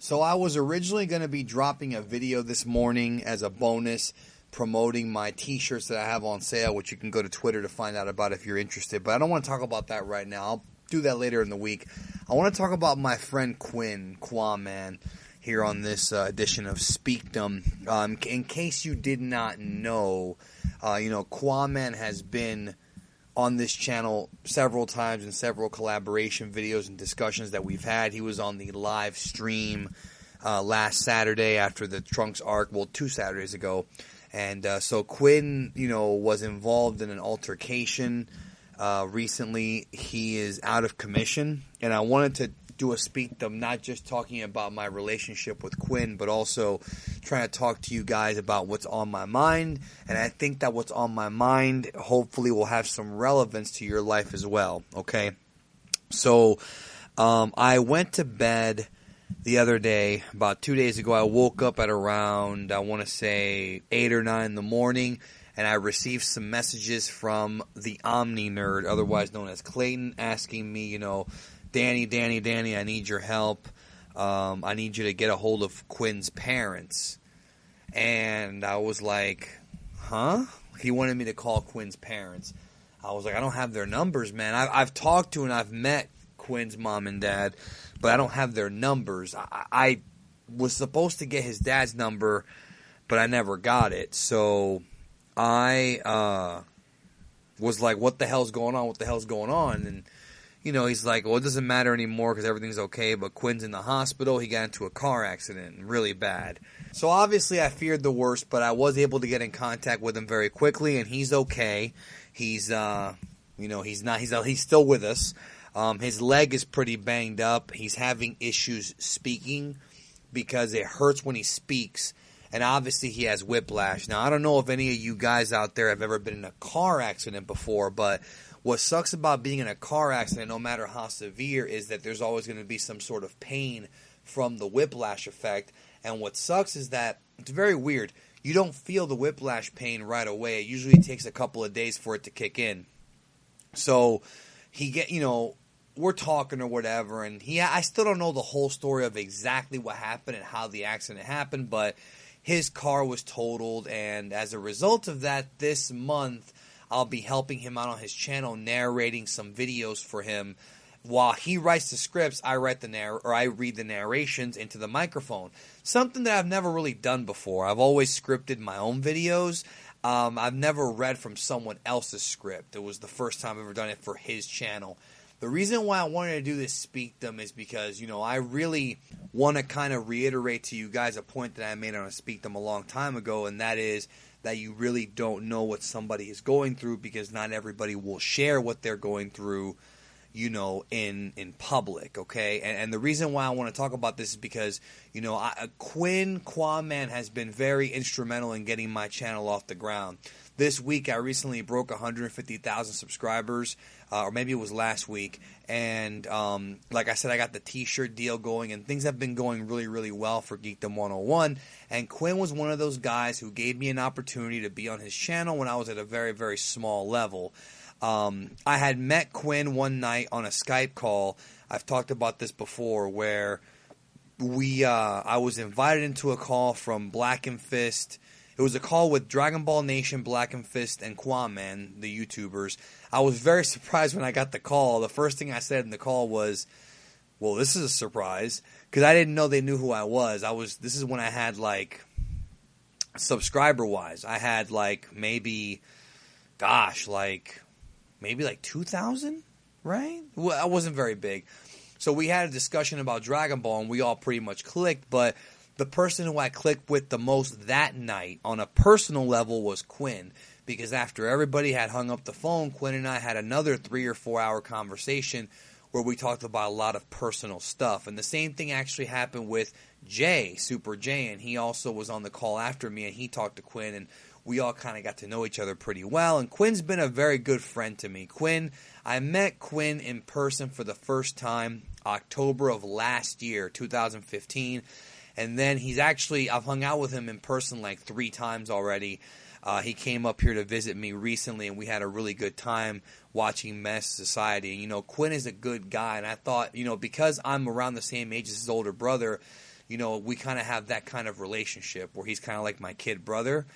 So I was originally going to be dropping a video this morning as a bonus promoting my t-shirts that I have on sale, which you can go to Twitter to find out about if you're interested. But I don't want to talk about that right now. I'll do that later in the week. I want to talk about my friend Qaaman here on this edition of Speakdom. In case you did not know, Qaaman has been on this channel several times in several collaboration videos and discussions that we've had. He was on the live stream last Saturday after the Trunks arc, 2 Saturdays ago. And so Quinn, was involved in an altercation recently. He is out of commission, and I wanted to do a Speakdom not just talking about my relationship with Quinn, but also trying to talk to you guys about what's on my mind. And I think that what's on my mind hopefully will have some relevance to your life as well, okay? So I went to bed the other day, about 2 days ago. I woke up at around, I want to say, 8 or 9 in the morning, and I received some messages from the Omni Nerd, otherwise known as Clayton, asking me, Danny, I need your help. I need you to get a hold of Quinn's parents. And I was like, huh? He wanted me to call Quinn's parents. I was like, I don't have their numbers, man. I've talked to and I've met Quinn's mom and dad, but I don't have their numbers. I was supposed to get his dad's number, but I never got it. So I was like, what the hell's going on? And he's like, well, it doesn't matter anymore because everything's okay, but Quinn's in the hospital. He got into a car accident, really bad. So obviously I feared the worst, but I was able to get in contact with him very quickly, and he's okay. He's still with us. His leg is pretty banged up. He's having issues speaking because it hurts when he speaks, and obviously he has whiplash. Now, I don't know if any of you guys out there have ever been in a car accident before, but what sucks about being in a car accident, no matter how severe, is that there's always going to be some sort of pain from the whiplash effect. And what sucks is that it's very weird. You don't feel the whiplash pain right away. It usually takes a couple of days for it to kick in. So we're talking or whatever, and I still don't know the whole story of exactly what happened and how the accident happened, but his car was totaled, and as a result of that, this month I'll be helping him out on his channel, narrating some videos for him. While he writes the scripts, I read the narrations into the microphone. Something that I've never really done before. I've always scripted my own videos. I've never read from someone else's script. It was the first time I've ever done it for his channel. The reason why I wanted to do this Speakdom is because, I really want to kind of reiterate to you guys a point that I made on a Speakdom a long time ago, and that is that you really don't know what somebody is going through because not everybody will share what they're going through, in public, okay? And the reason why I want to talk about this is because, Qaaman has been very instrumental in getting my channel off the ground. This week, I recently broke 150,000 subscribers, or maybe it was last week, and like I said, I got the t-shirt deal going, and things have been going really, really well for Geekdom 101, and Quinn was one of those guys who gave me an opportunity to be on his channel when I was at a very, very small level. I had met Quinn one night on a Skype call. I've talked about this before, where I was invited into a call from Black and Fist. It was a call with Dragon Ball Nation, Black and Fist, and Qaaman, the YouTubers. I was very surprised when I got the call. The first thing I said in the call was, well, this is a surprise, because I didn't know they knew who I was. This is when I had, subscriber-wise, I had, maybe 2,000, right? Well, I wasn't very big. So we had a discussion about Dragon Ball, and we all pretty much clicked, but the person who I clicked with the most that night on a personal level was Quinn, because after everybody had hung up the phone, Quinn and I had another 3 or 4 hour conversation where we talked about a lot of personal stuff. And the same thing actually happened with Jay, Super Jay, and he also was on the call after me, and he talked to Quinn, and we all kind of got to know each other pretty well, and Quinn's been a very good friend to me. I met Quinn in person for the first time October of last year, 2015, and then I've hung out with him in person 3 times already. He came up here to visit me recently, and we had a really good time watching Menace Society. And, Quinn is a good guy, and I thought, because I'm around the same age as his older brother, we kind of have that kind of relationship where he's kind of like my kid brother.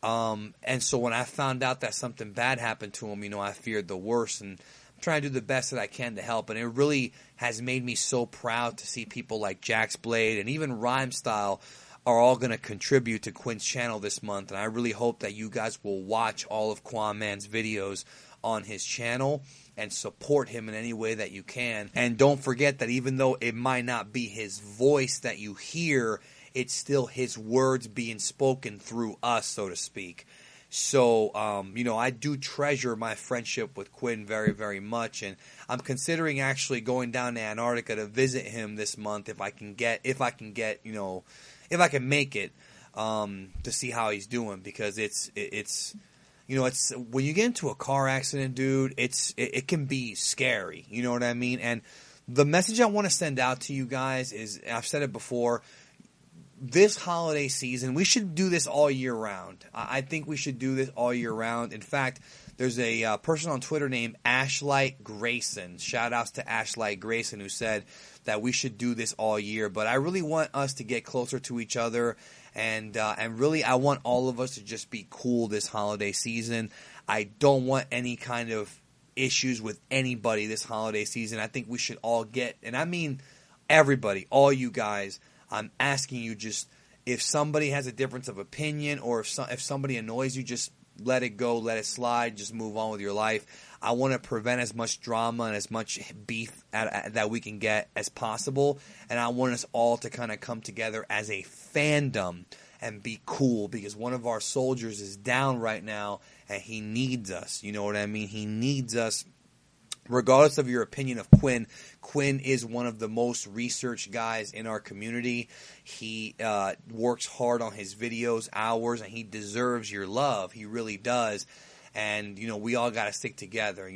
And so when I found out that something bad happened to him, I feared the worst, and I'm trying to do the best that I can to help. And it really has made me so proud to see people like Jax Blade and even Rhyme Style are all going to contribute to Quinn's channel this month. And I really hope that you guys will watch all of Qaaman's videos on his channel and support him in any way that you can. And don't forget that even though it might not be his voice that you hear, it's still his words being spoken through us, so to speak. So, I do treasure my friendship with Quinn very, very much, and I'm considering actually going down to Antarctica to visit him this month if I can make it, to see how he's doing, because it's when you get into a car accident, dude, it can be scary. You know what I mean? And the message I want to send out to you guys is, I've said it before, this holiday season, we should do this all year round. I think we should do this all year round. In fact, there's a person on Twitter named Ashlight Grayson. Shout outs to Ashlight Grayson, who said that we should do this all year. But I really want us to get closer to each other. And really, I want all of us to just be cool this holiday season. I don't want any kind of issues with anybody this holiday season. I think we should all get, and I mean everybody, all you guys, I'm asking you, just if somebody has a difference of opinion, or if somebody annoys you, just let it go, let it slide, just move on with your life. I want to prevent as much drama and as much beef that we can get as possible, and I want us all to kind of come together as a fandom and be cool, because one of our soldiers is down right now and he needs us. You know what I mean? He needs us. Regardless of your opinion of Quinn, Quinn is one of the most researched guys in our community. He works hard on his videos, hours, and he deserves your love. He really does. And, we all got to stick together.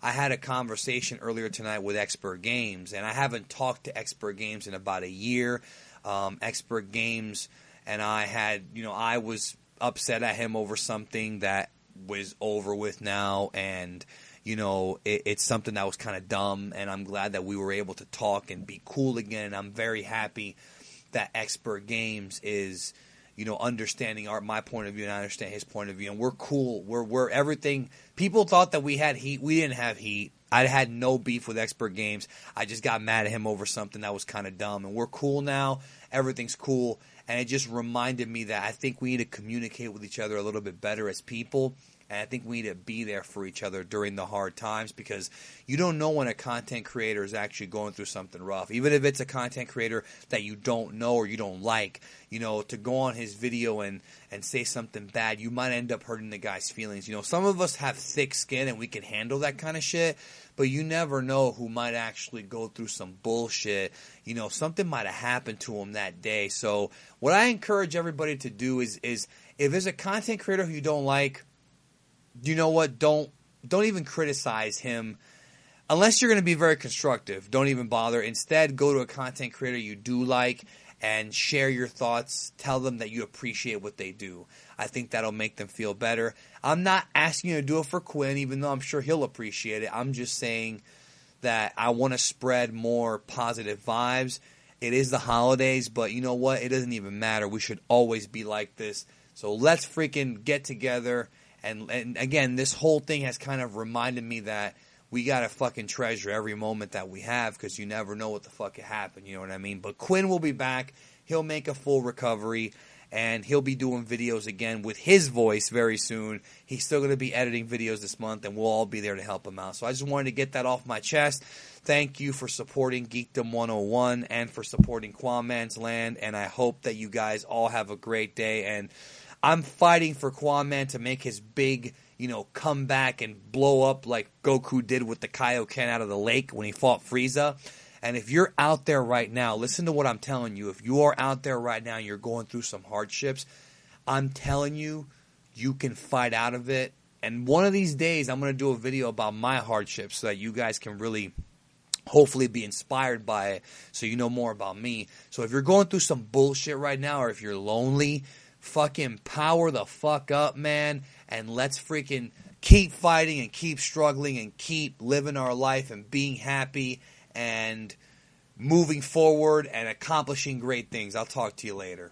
I had a conversation earlier tonight with Expert Games, and I haven't talked to Expert Games in about a year. Expert Games and I had, I was upset at him over something that was over with now, and it's something that was kind of dumb, and I'm glad that we were able to talk and be cool again. And I'm very happy that Expert Games is, understanding my point of view, and I understand his point of view, and we're cool. We're everything. People thought that we had heat. We didn't have heat. I had no beef with Expert Games. I just got mad at him over something that was kind of dumb, and we're cool now. Everything's cool, and it just reminded me that I think we need to communicate with each other a little bit better as people. And I think we need to be there for each other during the hard times, because you don't know when a content creator is actually going through something rough. Even if it's a content creator that you don't know or you don't like, to go on his video and say something bad, you might end up hurting the guy's feelings. Some of us have thick skin and we can handle that kind of shit, but you never know who might actually go through some bullshit. Something might have happened to him that day. So what I encourage everybody to do is if there's a content creator who you don't like, you know what? Don't even criticize him unless you're going to be very constructive. Don't even bother. Instead, go to a content creator you do like and share your thoughts. Tell them that you appreciate what they do. I think that'll make them feel better. I'm not asking you to do it for Quinn, even though I'm sure he'll appreciate it. I'm just saying that I want to spread more positive vibes. It is the holidays, but you know what? It doesn't even matter. We should always be like this. So let's freaking get together. And again, this whole thing has kind of reminded me that we got to fucking treasure every moment that we have, because you never know what the fuck could happen, you know what I mean? But Quinn will be back. He'll make a full recovery, and he'll be doing videos again with his voice very soon. He's still going to be editing videos this month, and we'll all be there to help him out. So I just wanted to get that off my chest. Thank you for supporting Geekdom 101 and for supporting Qaaman's Land, and I hope that you guys all have a great day. And I'm fighting for Qaaman to make his big, come back and blow up like Goku did with the Kaioken out of the lake when he fought Frieza. And if you're out there right now, listen to what I'm telling you. If you are out there right now and you're going through some hardships, I'm telling you, you can fight out of it. And one of these days, I'm going to do a video about my hardships so that you guys can really hopefully be inspired by it, so you know more about me. So if you're going through some bullshit right now, or if you're lonely, fucking power the fuck up, man, and let's freaking keep fighting and keep struggling and keep living our life and being happy and moving forward and accomplishing great things. I'll talk to you later.